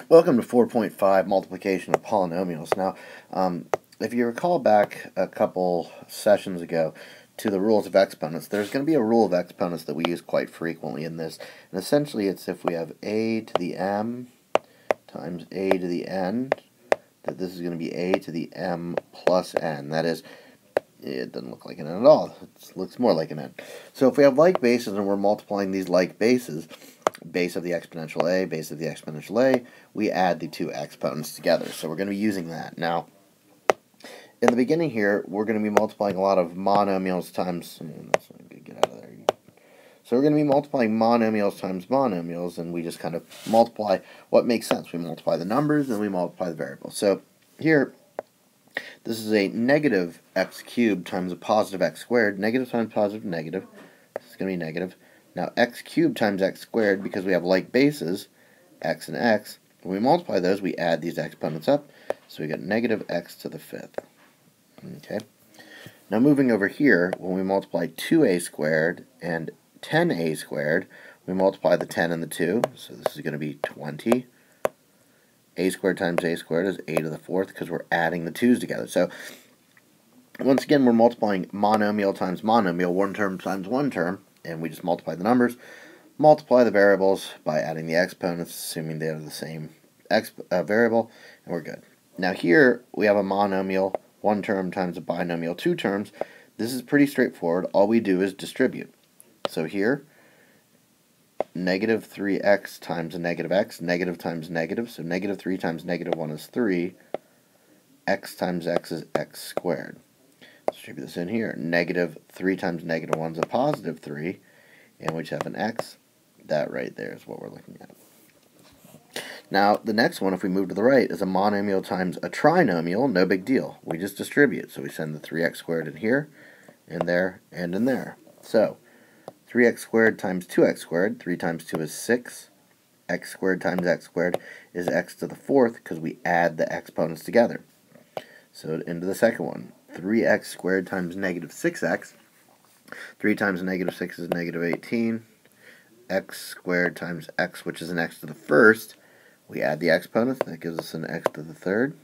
Welcome to 4.5 multiplication of polynomials. Now, if you recall back a couple sessions ago to the rules of exponents, there's going to be a rule of exponents that we use quite frequently in this. And essentially it's if we have a to the m times a to the n, that this is going to be a to the m plus n. That is, it doesn't look like an n at all. It looks more like an n. So if we have like bases and we're multiplying these like bases, base of the exponential a, base of the exponential a, we add the two exponents together. So we're going to be using that. Now, in the beginning here, we're going to be multiplying a lot of monomials times, get out of there. So we're going to be multiplying monomials times monomials, and we just kind of multiply what makes sense. We multiply the numbers, and we multiply the variables. So here, this is a negative x cubed times a positive x squared. Negative times positive, negative. This is going to be negative. Now, x cubed times x squared, because we have like bases, x and x, when we multiply those, we add these exponents up, so we get negative x to the fifth. Okay. Now, moving over here, when we multiply 2a squared and 10a squared, we multiply the 10 and the 2, so this is going to be 20. A squared times a squared is a to the fourth, because we're adding the 2's together. So, once again, we're multiplying monomial times monomial, one term times one term, and we just multiply the numbers, multiply the variables by adding the exponents, assuming they are the same variable, and we're good. Now here, we have a monomial, one term times a binomial, two terms. This is pretty straightforward. All we do is distribute. So here, negative 3x times a negative x, negative times negative, so negative 3 times negative 1 is 3, x times x is x squared. Distribute this in here. Negative 3 times negative 1 is a positive 3, and we just have an x. That right there is what we're looking at. Now, the next one, if we move to the right, is a monomial times a trinomial. No big deal. We just distribute. So we send the 3x squared in here, in there, and in there. So, 3x squared times 2x squared. 3 times 2 is 6. X squared times x squared is x to the fourth, because we add the exponents together. So, into the second one. 3x squared times negative 6x. 3 times negative 6 is negative 18. X squared times x, which is an x to the first. We add the exponents. That gives us an x to the third.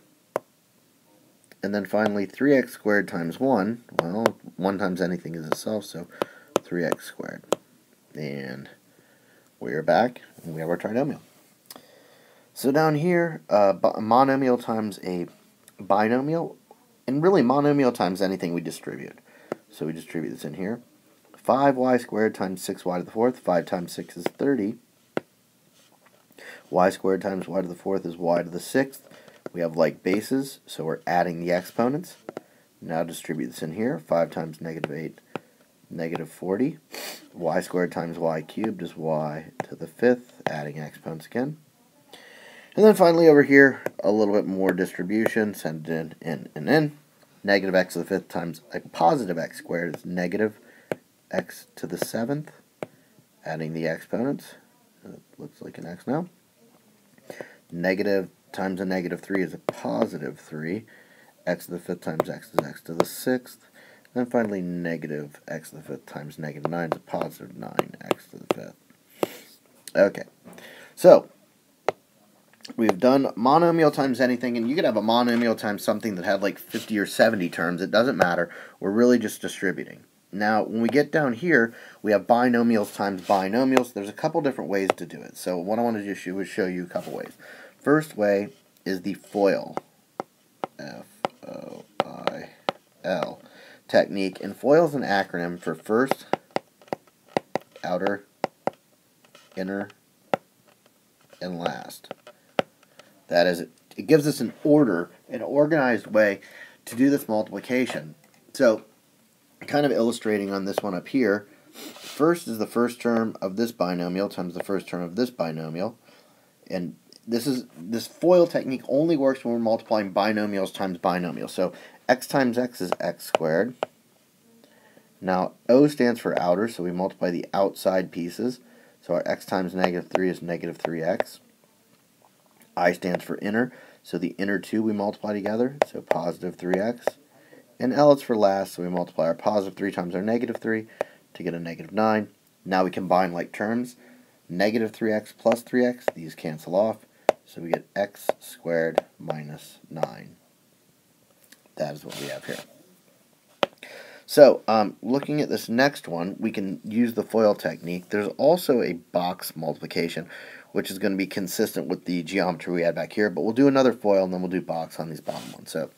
And then finally, 3x squared times 1. Well, 1 times anything is itself, so 3x squared. And we are back, and we have our trinomial. So down here, monomial times a binomial. And really, monomial times anything we distribute. So we distribute this in here. 5y squared times 6y to the fourth. 5 times 6 is 30. Y squared times y to the fourth is y to the sixth. We have like bases, so we're adding the exponents. Now distribute this in here. 5 times negative 8, negative 40. Y squared times y cubed is y to the fifth, adding exponents again. And then finally over here, a little bit more distribution, send it in, in. Negative x to the fifth times a positive x squared is negative x to the seventh, adding the exponents. It looks like an x now. Negative times a negative 3 is a positive 3. X to the fifth times x is x to the sixth. And then finally, negative x to the fifth times negative 9 is a positive 9x to the fifth. Okay, so we've done monomial times anything, and you could have a monomial times something that had like 50 or 70 terms. It doesn't matter. We're really just distributing. Now, when we get down here, we have binomials times binomials. There's a couple different ways to do it. So what I want to just do is show you a couple ways. First way is the FOIL, F-O-I-L, technique. And FOIL is an acronym for first, outer, inner, and last. That is, it gives us an order, an organized way to do this multiplication. So, kind of illustrating on this one up here, first is the first term of this binomial times the first term of this binomial. And this FOIL technique only works when we're multiplying binomials times binomials. So, x times x is x squared. Now, O stands for outer, so we multiply the outside pieces. So our x times negative 3 is negative 3x. I stands for inner, so the inner 2 we multiply together, so positive 3x. And L is for last, so we multiply our positive 3 times our negative 3 to get a negative 9. Now we combine like terms. Negative 3x plus 3x, these cancel off. So we get x squared minus 9. That is what we have here. So, looking at this next one, we can use the FOIL technique. There's also a box multiplication, which is going to be consistent with the geometry we had back here, but we'll do another FOIL, and then we'll do box on these bottom ones. So,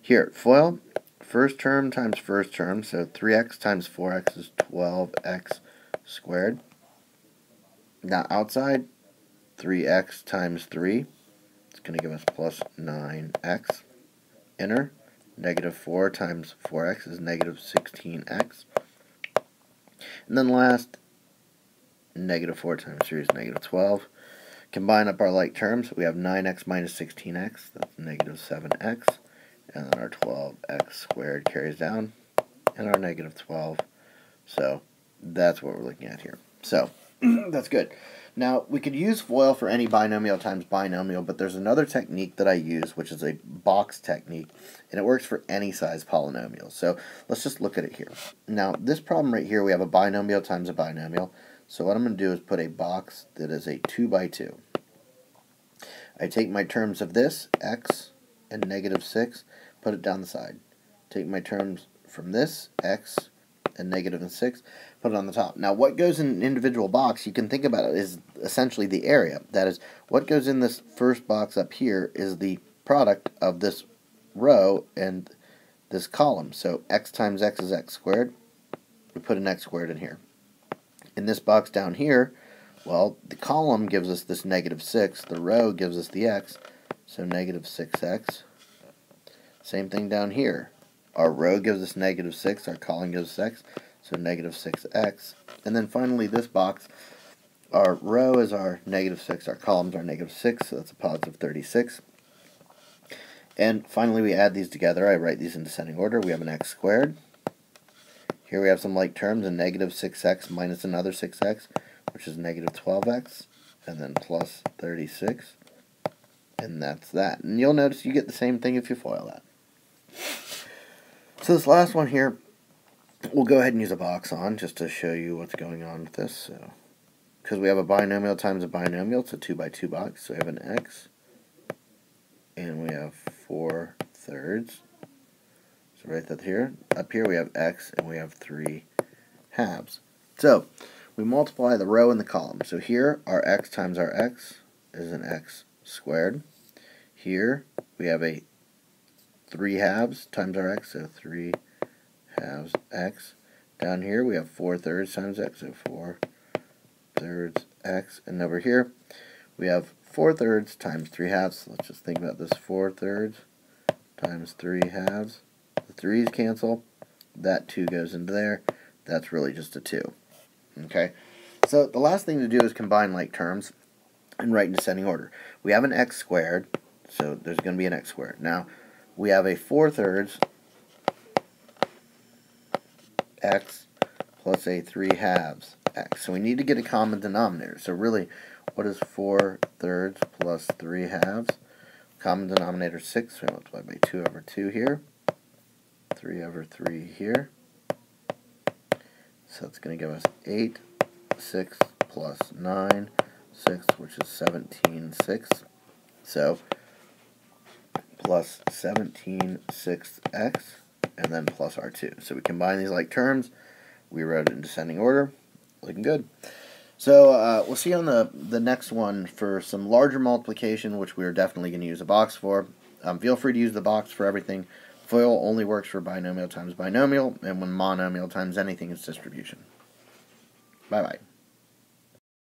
here, FOIL, first term times first term, so 3x times 4x is 12x squared. Now, outside, 3x times 3, it's going to give us plus 9x. Inner, negative 4 times 4x is negative 16x. And then last, negative 4 times 3 is negative 12. Combine up our like terms. We have 9x minus 16x. That's negative 7x. And then our 12x squared carries down. And our negative 12. So that's what we're looking at here. So that's good. Now, we could use FOIL for any binomial times binomial, but there's another technique that I use, which is a box technique, and it works for any size polynomial. So let's just look at it here. Now, this problem right here, we have a binomial times a binomial. So what I'm going to do is put a box that is a 2 by 2. I take my terms of this, x and negative 6, put it down the side. Take my terms from this, x and negative 6, put it on the top. Now, what goes in an individual box, you can think about it, is essentially the area. That is, what goes in this first box up here is the product of this row and this column. So x times x is x squared. We put an x squared in here. In this box down here, well, the column gives us this negative 6. The row gives us the x, so negative 6x. Same thing down here. Our row gives us negative 6, our column gives us x, so negative 6x. And then finally this box, our row is our negative 6, our columns are negative 6, so that's a positive 36. And finally we add these together. I write these in descending order. We have an x squared. Here we have some like terms, a negative 6x minus another 6x, which is negative 12x, and then plus 36. And that's that. And you'll notice you get the same thing if you FOIL that. So this last one here, we'll go ahead and use a box on just to show you what's going on with this. So, because we have a binomial times a binomial, it's a 2 by 2 box. So we have an x, and we have 4 thirds. So write that here. Up here we have x, and we have 3 halves. So we multiply the row and the column. So here, our x times our x is an x squared. Here we have a 3 halves times our x, so 3 halves x. Down here we have 4 thirds times x, so 4 thirds x. And over here we have 4 thirds times 3 halves. Let's just think about this. 4 thirds times 3 halves. The 3's cancel. That 2 goes into there. That's really just a 2. Okay? So the last thing to do is combine like terms and write in descending order. We have an x squared, so there's going to be an x squared. Now, we have a 4 thirds x plus a 3 halves x. So we need to get a common denominator. So really, what is 4 thirds plus 3 halves? Common denominator 6, so we multiply by 2 over 2 here. 3 over 3 here. So it's going to give us 8, 6 plus 9, 6, which is 17 6. So plus 17 6x, and then plus our 2. So we combine these like terms. We wrote it in descending order. Looking good. So we'll see on the next one for some larger multiplication, which we are definitely going to use a box for. Feel free to use the box for everything. FOIL only works for binomial times binomial, and when monomial times anything, it's distribution. Bye-bye.